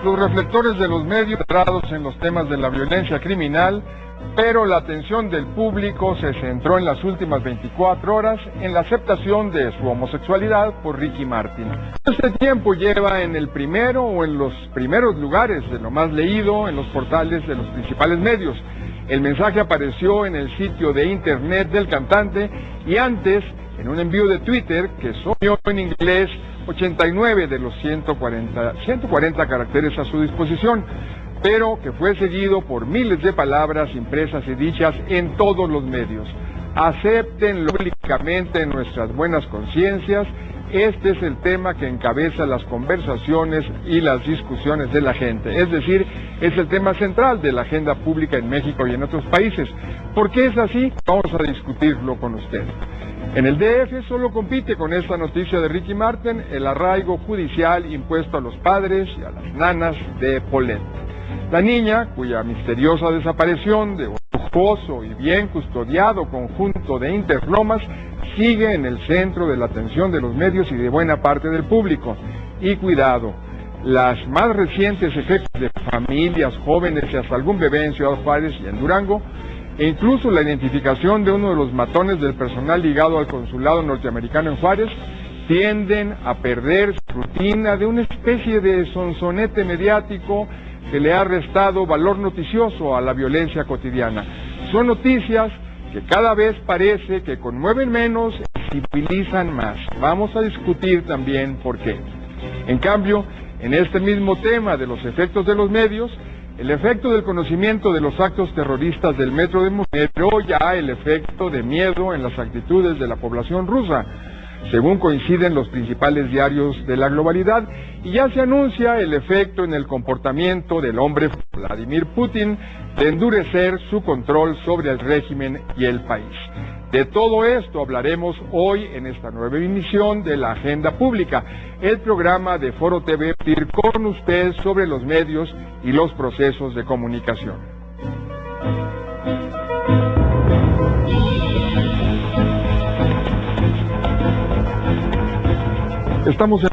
Los reflectores de los medios centrados en los temas de la violencia criminal, pero la atención del público se centró en las últimas 24 horas en la aceptación de su homosexualidad por Ricky Martin. Este tiempo lleva en el primero o en los primeros lugares de lo más leído en los portales de los principales medios. El mensaje apareció en el sitio de internet del cantante y antes en un envío de Twitter que sumió en inglés 89 de los 140 caracteres a su disposición, pero que fue seguido por miles de palabras impresas y dichas en todos los medios. Acéptenlo públicamente en nuestras buenas conciencias. Este es el tema que encabeza las conversaciones y las discusiones de la gente. Es decir, es el tema central de la agenda pública en México y en otros países. ¿Por qué es así? Vamos a discutirlo con usted. En el DF solo compite con esta noticia de Ricky Martin el arraigo judicial impuesto a los padres y a las nanas de Polet. La niña, cuya misteriosa desaparición de un lujoso y bien custodiado conjunto de Interlomas, sigue en el centro de la atención de los medios y de buena parte del público. Y cuidado, las más recientes efectos de familias, jóvenes y hasta algún bebé en Ciudad Juárez y en Durango, e incluso la identificación de uno de los matones del personal ligado al consulado norteamericano en Juárez, tienden a perder su rutina de una especie de sonsonete mediático que le ha restado valor noticioso a la violencia cotidiana. Son noticias que cada vez parece que conmueven menos y civilizan más. Vamos a discutir también por qué. En cambio, en este mismo tema de los efectos de los medios, el efecto del conocimiento de los actos terroristas del metro de Moscú generó ya el efecto de miedo en las actitudes de la población rusa, según coinciden los principales diarios de la globalidad, y ya se anuncia el efecto en el comportamiento del hombre Vladimir Putin de endurecer su control sobre el régimen y el país. De todo esto hablaremos hoy en esta nueva emisión de la Agenda Pública, el programa de Foro TV con usted sobre los medios y los procesos de comunicación. Estamos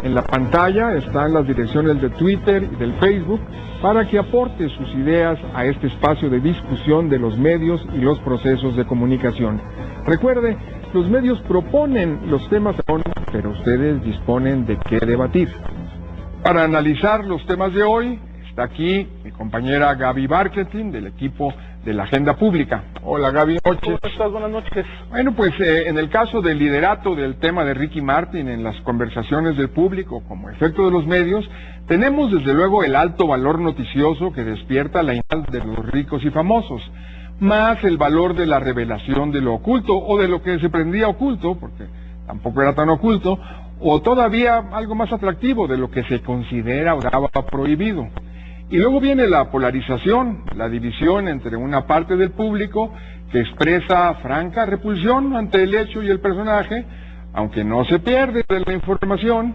en la pantalla, están las direcciones de Twitter y del Facebook para que aporte sus ideas a este espacio de discusión de los medios y los procesos de comunicación. Recuerde, los medios proponen los temas, pero ustedes disponen de qué debatir. Para analizar los temas de hoy, está aquí mi compañera Gaby Barketin del equipo de la Agenda Pública. Hola Gaby, buenas noches. ¿Cómo estás? Buenas noches. Bueno, pues en el caso del liderato del tema de Ricky Martin en las conversaciones del público como efecto de los medios, tenemos desde luego el alto valor noticioso que despierta la imagen de los ricos y famosos, más el valor de la revelación de lo oculto o de lo que se prendía oculto, porque tampoco era tan oculto, o todavía algo más atractivo de lo que se considera o daba prohibido. Y luego viene la polarización, la división entre una parte del público que expresa franca repulsión ante el hecho y el personaje, aunque no se pierde de la información,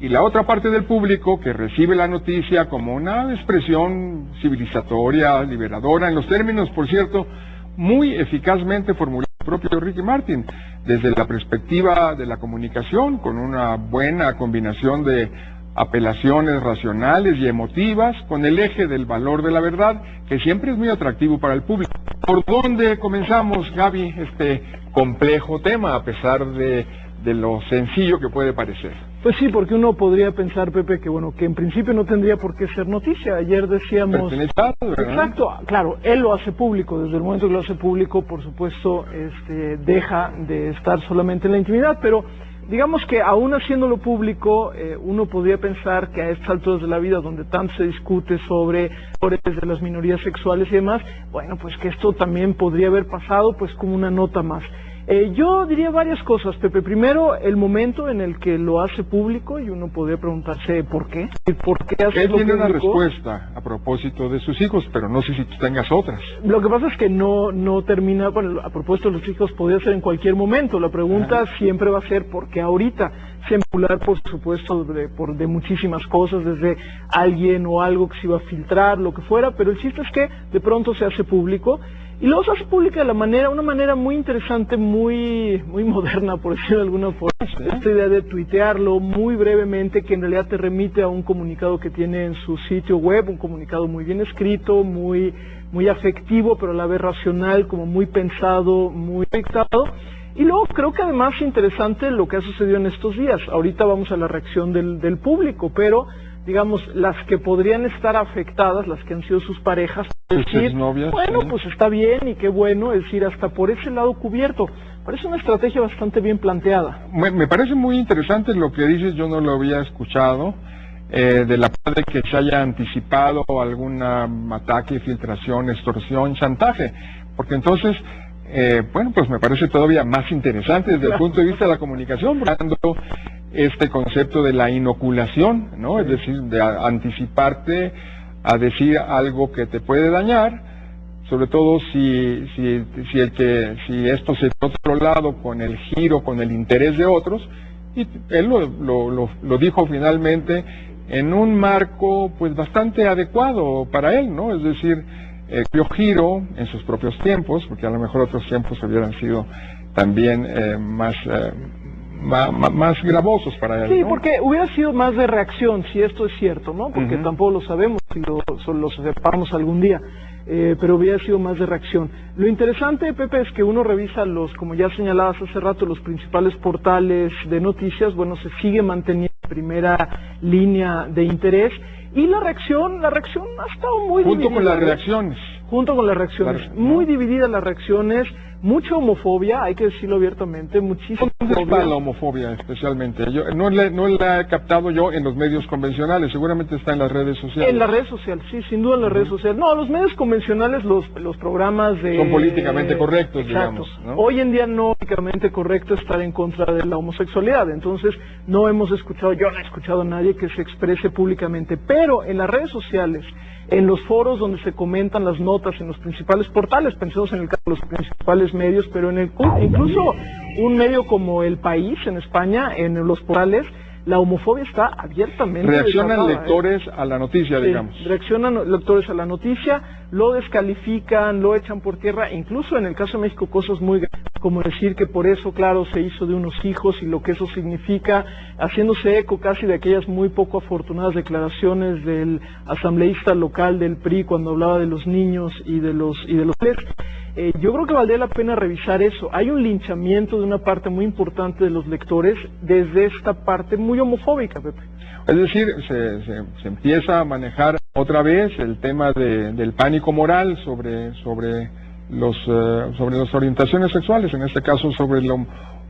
y la otra parte del público que recibe la noticia como una expresión civilizatoria, liberadora, en los términos, por cierto, muy eficazmente formulados por el propio Ricky Martin, desde la perspectiva de la comunicación, con una buena combinación de apelaciones racionales y emotivas, con el eje del valor de la verdad, que siempre es muy atractivo para el público. ¿Por dónde comenzamos, Gaby, este complejo tema, a pesar de lo sencillo que puede parecer? Pues sí, porque uno podría pensar, Pepe, que en principio no tendría por qué ser noticia. Ayer decíamos... ¿verdad? Exacto, claro, él lo hace público. Desde el momento que lo hace público, por supuesto, deja de estar solamente en la intimidad, pero digamos que aún haciéndolo público, uno podría pensar que a estas alturas de la vida, donde tanto se discute sobre de las minorías sexuales y demás, bueno, pues que esto también podría haber pasado pues como una nota más. Yo diría varias cosas, Pepe. Primero, el momento en el que lo hace público, y uno podría preguntarse ¿por qué? ¿Por qué hace Él tiene público? una respuesta a propósito de sus hijos, pero no sé si tú tengas otras. Lo que pasa es que no termina, bueno, a propósito de los hijos podría ser en cualquier momento. La pregunta siempre va a ser ¿por qué ahorita? Singular, por supuesto, de muchísimas cosas, desde alguien o algo que se iba a filtrar, lo que fuera, pero el chiste es que de pronto se hace público. y luego se hace pública de una manera muy interesante, muy moderna, por decirlo de alguna forma. Esta idea de tuitearlo muy brevemente, que en realidad te remite a un comunicado que tiene en su sitio web, un comunicado muy bien escrito, muy afectivo, pero a la vez racional, como muy pensado, muy dictado. Y luego creo que además es interesante lo que ha sucedido en estos días. Ahorita vamos a la reacción del público, pero digamos, las que podrían estar afectadas, las que han sido sus parejas, decir, bueno, pues está bien y qué bueno, es decir, hasta por ese lado cubierto. Parece una estrategia bastante bien planteada. Me parece muy interesante lo que dices, yo no lo había escuchado, de la parte de que se haya anticipado algún ataque, filtración, extorsión, chantaje, porque entonces, bueno, pues me parece todavía más interesante desde el punto de vista de la comunicación, buscando este concepto de la inoculación, ¿no? Es decir, de anticiparte a decir algo que te puede dañar, sobre todo si esto se da otro lado con el giro, con el interés de otros, y él lo dijo finalmente en un marco pues bastante adecuado para él, ¿no? Es decir, dio giro en sus propios tiempos, porque a lo mejor otros tiempos hubieran sido también más gravosos para él. Sí, ¿no? Porque hubiera sido más de reacción, si esto es cierto, ¿no? Porque tampoco lo sabemos si lo sepamos algún día, pero hubiera sido más de reacción. Lo interesante, Pepe, es que uno revisa como ya señalabas hace rato, los principales portales de noticias, bueno, se sigue manteniendo en primera línea de interés, y la reacción ha estado muy dividida. Junto con las reacciones. Junto con las reacciones. Muy divididas las reacciones, mucha homofobia, hay que decirlo abiertamente, muchísima homofobia. ¿Dónde está la homofobia especialmente? Yo no la he captado yo en los medios convencionales, seguramente está en las redes sociales. En las redes sociales, sí, sin duda en las redes sociales. No, los medios convencionales, los programas de... Son políticamente correctos, exacto. digamos, ¿no? Hoy en día no es políticamente correcto estar en contra de la homosexualidad, entonces yo no he escuchado a nadie que se exprese públicamente, pero en las redes sociales, en los foros donde se comentan las notas, en los principales portales, pensemos en el caso de los principales medios, pero incluso un medio como El País en España, en los portales, la homofobia está abiertamente reaccionan lectores a la noticia, digamos. Reaccionan lectores a la noticia, lo descalifican, lo echan por tierra, incluso en el caso de México cosas muy graves, como decir que por eso, claro, se hizo de unos hijos y lo que eso significa, haciéndose eco casi de aquellas muy poco afortunadas declaraciones del asambleísta local del PRI cuando hablaba de los niños y de los yo creo que valdría la pena revisar eso. Hay un linchamiento de una parte muy importante de los lectores desde esta parte muy homofóbica, Pepe. Es decir, se empieza a manejar otra vez el tema del pánico moral sobre las orientaciones sexuales, en este caso sobre el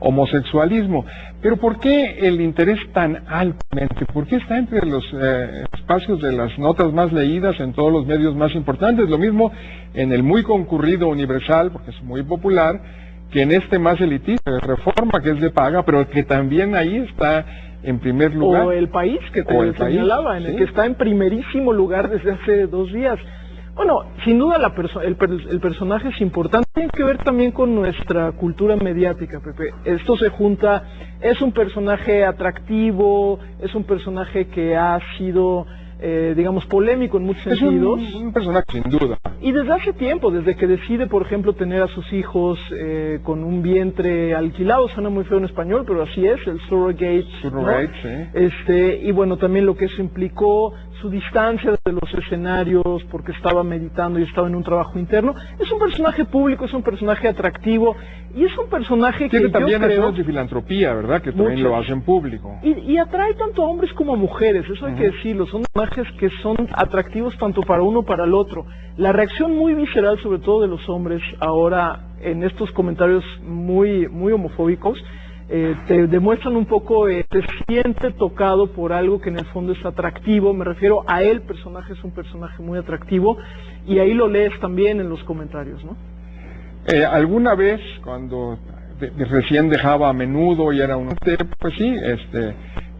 homosexualismo. Pero ¿por qué el interés tan altamente? ¿Por qué está entre los espacios de las notas más leídas en todos los medios más importantes? Lo mismo en el muy concurrido Universal, porque es muy popular, que en este más elitista, de Reforma, que es de paga, pero que también ahí está en primer lugar. O El País, que te señalaba, en el que está en primerísimo lugar desde hace 2 días. Bueno, sin duda el personaje es importante, tiene que ver también con nuestra cultura mediática, Pepe. Esto se junta, es un personaje atractivo, es un personaje que ha sido, digamos, polémico en muchos sentidos. Es un personaje sin duda. Y desde hace tiempo, desde que decide, por ejemplo, tener a sus hijos con un vientre alquilado, suena muy feo en español, pero así es, el surrogate, ¿no? Sí. Y bueno, también lo que eso implicó, su distancia de los escenarios, porque estaba meditando y estaba en un trabajo interno. Es un personaje público, es un personaje atractivo, y es un personaje tiene que también yo creo... acciones de filantropía, ¿verdad? Que también lo hacen público. Y atrae tanto a hombres como a mujeres, eso hay que decirlo. Son personajes que son atractivos tanto para uno como para el otro. La reacción muy visceral, sobre todo de los hombres, ahora en estos comentarios muy homofóbicos, te demuestran un poco, te siente tocado por algo que en el fondo es atractivo. Me refiero a él, personaje es un personaje muy atractivo, y ahí lo lees también en los comentarios, ¿no? Alguna vez, cuando recién dejaba A Menudo y era pues sí,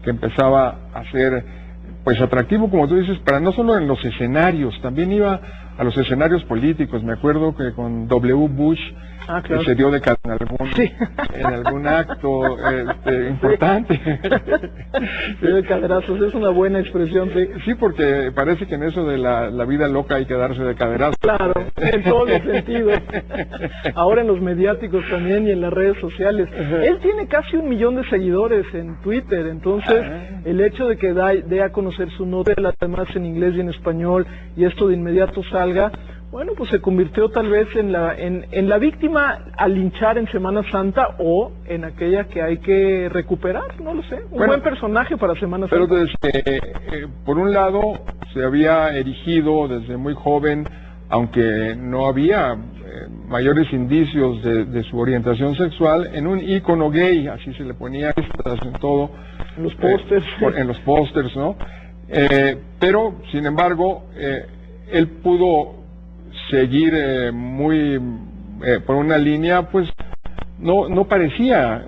que empezaba a ser pues atractivo, como tú dices, para no solo en los escenarios, también iba a los escenarios políticos. Me acuerdo que con W. Bush claro. se dio de en algún acto importante. Se dio de caderazos, es una buena expresión. Sí, porque parece que en eso de la vida loca hay que darse de caderazos. Claro, en todos los sentidos. Ahora en los mediáticos también y en las redes sociales. Él tiene casi 1 millón de seguidores en Twitter, entonces el hecho de que dé a conocer su nota, además en inglés y en español, y esto de inmediato salga, bueno, pues se convirtió tal vez en la víctima a linchar en Semana Santa, o en aquella que hay que recuperar, no lo sé. Buen personaje para Semana Santa. Pero por un lado se había erigido desde muy joven, aunque no había mayores indicios de su orientación sexual, en un ícono gay, así se le ponía en todo. En los pósters. En los pósters, ¿no? Pero, sin embargo, él pudo seguir por una línea, pues no parecía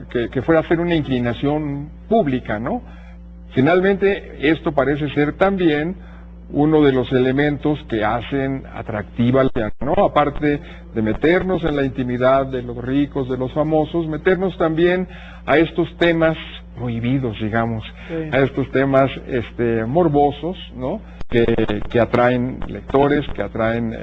que fuera a ser una inclinación pública, ¿no? Finalmente, esto parece ser también uno de los elementos que hacen atractiva, ¿no? Aparte de meternos en la intimidad de los ricos, de los famosos, meternos también a estos temas prohibidos, digamos, a estos temas morbosos, ¿no? Que atraen lectores, que atraen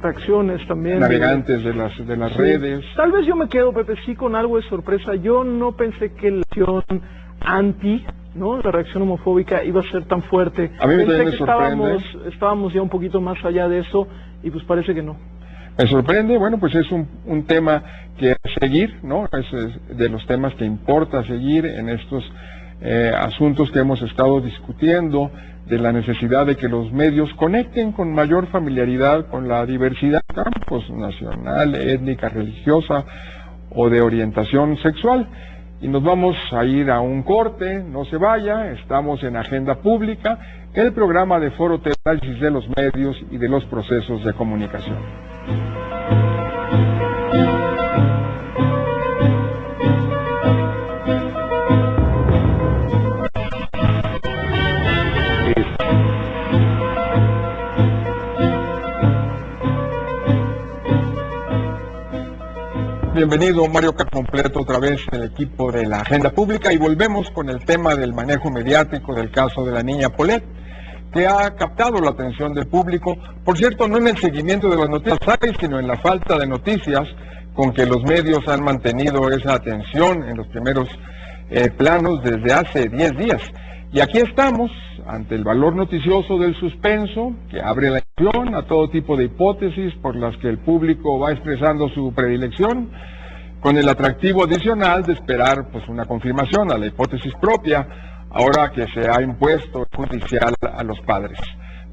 reacciones también, navegantes de las redes. Tal vez yo me quedo, Pepe, sí, con algo de sorpresa. Yo no pensé que la reacción la reacción homofóbica iba a ser tan fuerte. A mí pensé me que sorprende. estábamos ya un poquito más allá de eso, y pues parece que no. Me sorprende, bueno, pues es un tema que seguir, ¿no? Es de los temas que importa seguir en estos asuntos que hemos estado discutiendo, de la necesidad de que los medios conecten con mayor familiaridad con la diversidad de campos, nacional, étnica, religiosa o de orientación sexual. Y nos vamos a ir a un corte, no se vaya, estamos en Agenda Pública, el programa de Foro de Análisis de los Medios y de los Procesos de Comunicación. Bienvenido, Mario completo otra vez el equipo de la Agenda Pública, y volvemos con el tema del manejo mediático del caso de la niña Paulette, que ha captado la atención del público, por cierto, no en el seguimiento de las noticias, sino en la falta de noticias con que los medios han mantenido esa atención en los primeros planos desde hace 10 días. Y aquí estamos, ante el valor noticioso del suspenso, que abre la acción a todo tipo de hipótesis por las que el público va expresando su predilección, con el atractivo adicional de esperar pues una confirmación a la hipótesis propia, ahora que se ha impuesto judicial a los padres.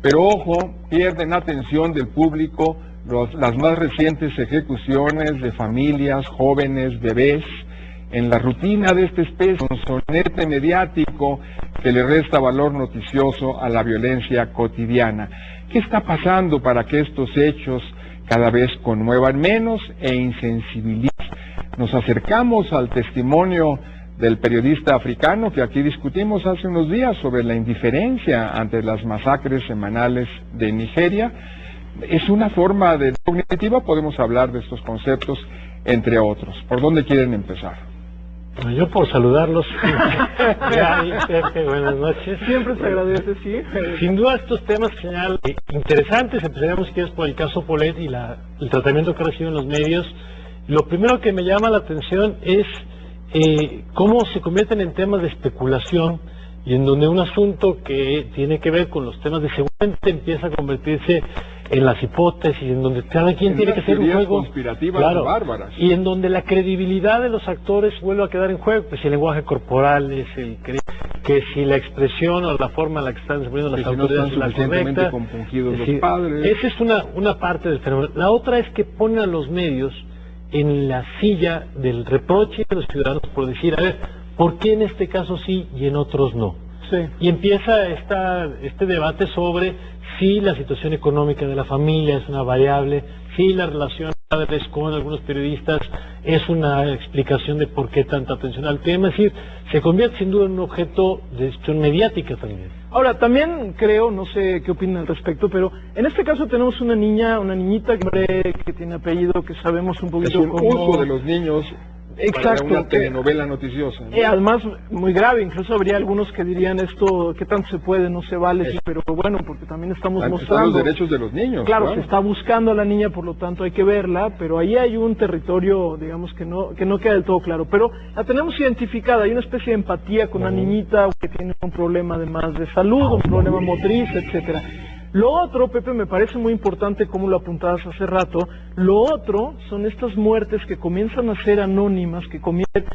Pero ojo, pierden atención del público las más recientes ejecuciones de familias, jóvenes, bebés, en la rutina de esta especie, un sonete mediático que le resta valor noticioso a la violencia cotidiana. ¿Qué está pasando para que estos hechos cada vez conmuevan menos e insensibilicen? Nos acercamos al testimonio del periodista africano que aquí discutimos hace unos días sobre la indiferencia ante las masacres semanales de Nigeria. Es una forma de cognitiva, podemos hablar de estos conceptos, entre otros. ¿Por dónde quieren empezar? Bueno, yo por saludarlos. Pepe, buenas noches. Siempre se agradece, sí. Sin duda estos temas señalan interesantes. Empezaremos si quieres por el caso Paulette y el tratamiento que reciben los medios. Lo primero que me llama la atención es cómo se convierten en temas de especulación, y en donde un asunto que tiene que ver con los temas de seguridad empieza a convertirse en las hipótesis, en donde cada quien tiene que hacer un juego conspirativas, claro, bárbaras, y en donde la credibilidad de los actores vuelve a quedar en juego, pues si el lenguaje corporal es que si la expresión o la forma en la que están desenvolviendo las autoridades es la correcta, compungidos los padres. Esa es una parte del fenómeno. La otra es que ponen a los medios en la silla del reproche de los ciudadanos por decir, a ver, ¿por qué en este caso sí y en otros no? Sí. Y empieza este debate sobre si la situación económica de la familia es una variable, si la relación de padres con algunos periodistas es una explicación de por qué tanta atención al tema. Es decir, se convierte sin duda en un objeto de discusión mediática también. Ahora, también creo, no sé qué opinan al respecto, pero en este caso tenemos una niñita que tiene apellido, que sabemos un poquito es un cómo... uso de los niños. Exacto. Para una telenovela noticiosa, ¿no? Además, muy grave, incluso habría algunos que dirían esto, ¿qué tanto se puede? No se vale, sí, pero bueno, porque también estamos mostrando... Están los derechos de los niños. Claro, se está buscando a la niña, por lo tanto hay que verla, pero ahí hay un territorio, digamos, que no queda del todo claro. Pero la tenemos identificada, hay una especie de empatía con la niñita que tiene un problema además de salud, un problema motriz, etcétera. Lo otro, Pepe, me parece muy importante, como lo apuntabas hace rato, lo otro son estas muertes que comienzan a ser anónimas, que comienzan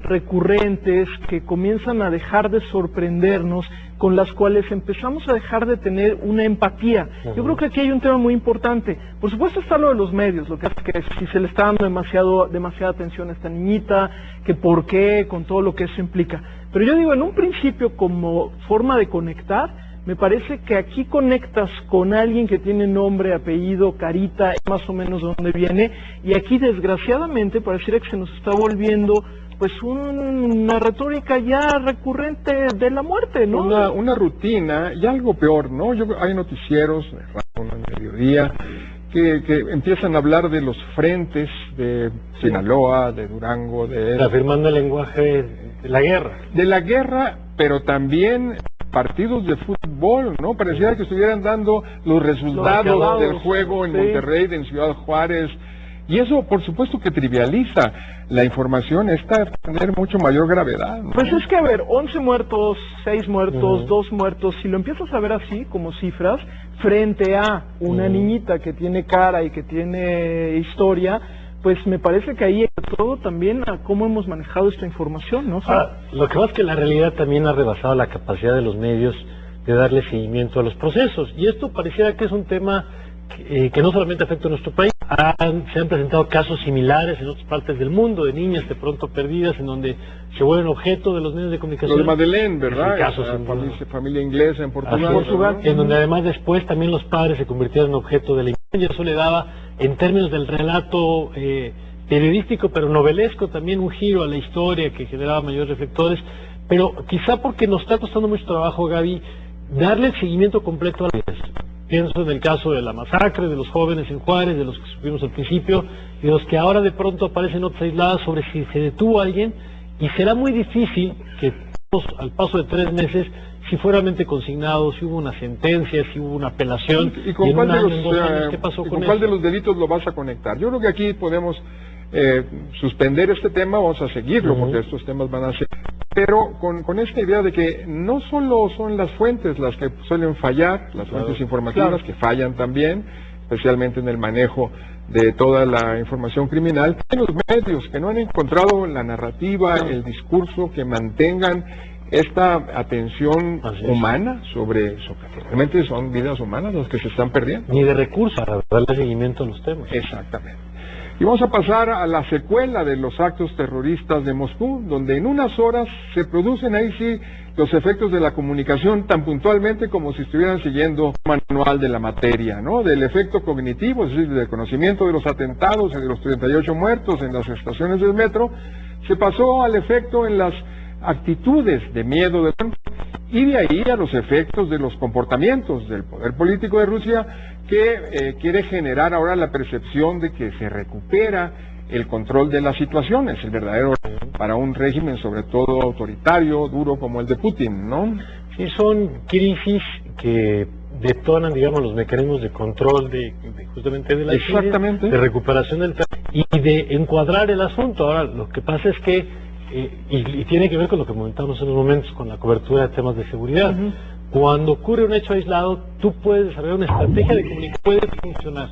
recurrentes, que comienzan a dejar de sorprendernos, con las cuales empezamos a dejar de tener una empatía. Yo creo que aquí hay un tema muy importante. Por supuesto está lo de los medios, lo que es que si se le está dando demasiada atención a esta niñita, que por qué, con todo lo que eso implica. Pero yo digo, en un principio, como forma de conectar, me parece que aquí conectas con alguien que tiene nombre, apellido, carita, más o menos de dónde viene, y aquí desgraciadamente pareciera que se nos está volviendo pues una retórica ya recurrente de la muerte, ¿no? Una rutina y algo peor, ¿no? Hay noticieros en el mediodía que empiezan a hablar de los frentes de Sinaloa, de Durango, afirmando el lenguaje de la guerra. De la guerra, pero también partidos de fútbol, ¿no? Pareciera que estuvieran dando los resultados del juego en Monterrey, en Ciudad Juárez, y eso por supuesto que trivializa la información, esta tener mucho mayor gravedad, ¿no? Pues es que, a ver, 11 muertos, 6 muertos, 2 muertos, si lo empiezas a ver así, como cifras, frente a una niñita que tiene cara y que tiene historia, pues me parece que ahí hay todo también a cómo hemos manejado esta información, ¿no? Lo que pasa es que la realidad también ha rebasado la capacidad de los medios de darle seguimiento a los procesos, y esto pareciera que es un tema que no solamente afecta a nuestro país. Se han presentado casos similares en otras partes del mundo, de niñas de pronto perdidas, en donde se vuelven objeto de los medios de comunicación. Lo de Madeleine, ¿verdad? Casos familia inglesa en Portugal. En donde además después también los padres se convirtieron en objeto de la imagen, y eso le daba, en términos del relato periodístico, pero novelesco, también un giro a la historia que generaba mayores reflectores. Pero quizá porque nos está costando mucho trabajo, Gaby, darle el seguimiento completo a las vidas. Pienso en el caso de la masacre de los jóvenes en Juárez, de los que supimos al principio, y de los que ahora de pronto aparecen notas aisladas sobre si se detuvo a alguien, y será muy difícil que al paso de 3 meses, si fue realmente consignado, si hubo una sentencia, si hubo una apelación, ¿Y con cuál ¿qué pasó con cuál eso? de los delitos lo vas a conectar? Yo creo que aquí podemos suspender este tema, vamos a seguirlo, porque estos temas van a ser... Pero con esta idea de que no solo son las fuentes las que suelen fallar, las fuentes informativas que fallan también, especialmente en el manejo de toda la información criminal, hay los medios que no han encontrado la narrativa, el discurso que mantengan esta atención humana sobre realmente son vidas humanas las que se están perdiendo. Ni de recursos para darle seguimiento a los temas. Exactamente. Y vamos a pasar a la secuela de los actos terroristas de Moscú, donde en unas horas se producen ahí sí los efectos de la comunicación tan puntualmente como si estuvieran siguiendo un manual de la materia, ¿no? Del efecto cognitivo, es decir, del conocimiento de los atentados, de los 38 muertos en las estaciones del metro, se pasó al efecto en las actitudes de miedo y de ahí a los efectos de los comportamientos del poder político de Rusia, que quiere generar ahora la percepción de que se recupera el control de la situación. Es el verdadero para un régimen sobre todo autoritario, duro como el de Putin, ¿no? Sí, son crisis que detonan, digamos, los mecanismos de control justamente de la crisis, de recuperación del y de encuadrar el asunto. Ahora, lo que pasa es que y tiene que ver con lo que comentamos en los momentos, con la cobertura de temas de seguridad. Cuando ocurre un hecho aislado, tú puedes desarrollar una estrategia de comunicación, puede funcionar.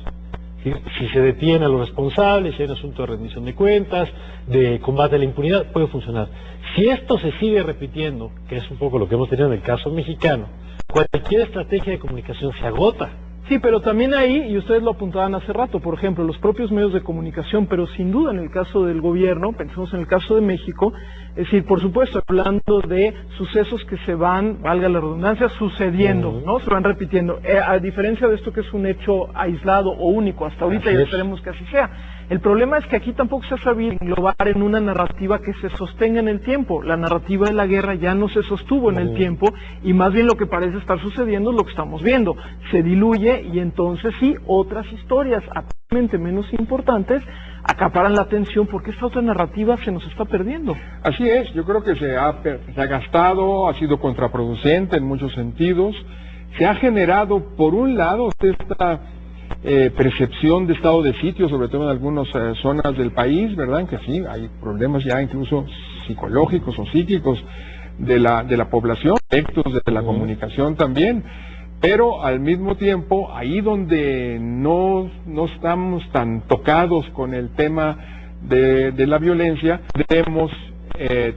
Si se detiene a los responsables, si hay un asunto de rendición de cuentas, de combate a la impunidad, puede funcionar. Si esto se sigue repitiendo, que es un poco lo que hemos tenido en el caso mexicano, cualquier estrategia de comunicación se agota. Sí, pero también ahí, y ustedes lo apuntaban hace rato, por ejemplo, los propios medios de comunicación, pero sin duda en el caso del gobierno, pensemos en el caso de México, es decir, por supuesto, hablando de sucesos que se van, valga la redundancia, sucediendo, ¿no? Se van repitiendo, a diferencia de esto que es un hecho aislado o único, hasta ahorita ya esperemos que así sea. El problema es que aquí tampoco se ha sabido englobar en una narrativa que se sostenga en el tiempo. La narrativa de la guerra ya no se sostuvo en el tiempo, y más bien lo que parece estar sucediendo es lo que estamos viendo. Se diluye, y entonces sí, otras historias aparentemente menos importantes acaparan la atención, porque esta otra narrativa se nos está perdiendo. Así es, yo creo que se ha gastado, ha sido contraproducente en muchos sentidos. Se ha generado, por un lado, esta percepción de estado de sitio, sobre todo en algunas zonas del país, ¿verdad? En que sí, hay problemas ya incluso psicológicos o psíquicos de la población, efectos de la comunicación también, pero al mismo tiempo, ahí donde no estamos tan tocados con el tema de la violencia, debemos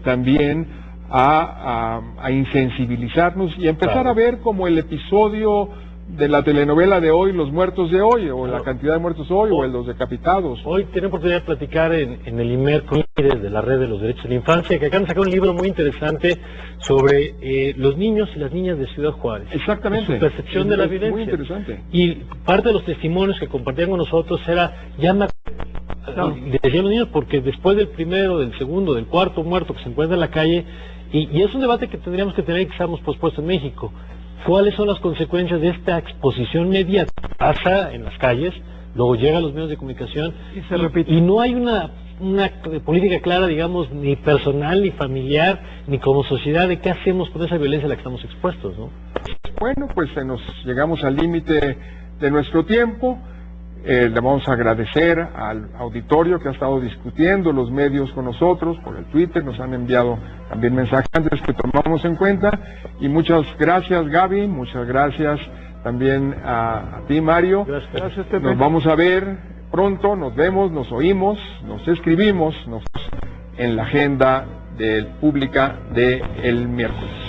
también a insensibilizarnos y empezar a ver como el episodio de la telenovela de hoy, los muertos de hoy, o la cantidad de muertos hoy, o los decapitados. Hoy tenemos oportunidad de platicar en el IMER con líderes de la Red de los Derechos de la Infancia, que acaban de sacar un libro muy interesante sobre los niños y las niñas de Ciudad Juárez. Exactamente. Su percepción de la violencia. Muy interesante. Y parte de los testimonios que compartían con nosotros era, decían los niños, porque después del primero, del segundo, del cuarto muerto que se encuentra en la calle, y es un debate que tendríamos que tener y que estamos pospuestos en México. ¿Cuáles son las consecuencias de esta exposición mediática? Pasa en las calles, luego llega a los medios de comunicación y se repite. Y no hay una política clara, digamos, ni personal, ni familiar, ni como sociedad, de qué hacemos con esa violencia a la que estamos expuestos, ¿no? Bueno, pues llegamos al límite de nuestro tiempo. Le vamos a agradecer al auditorio que ha estado discutiendo, los medios con nosotros, por el Twitter, nos han enviado también mensajes que tomamos en cuenta, y muchas gracias, Gaby, muchas gracias también a ti, Mario. Gracias, Pepe. Nos vamos a ver pronto, nos vemos, nos oímos, nos escribimos en la agenda pública del miércoles.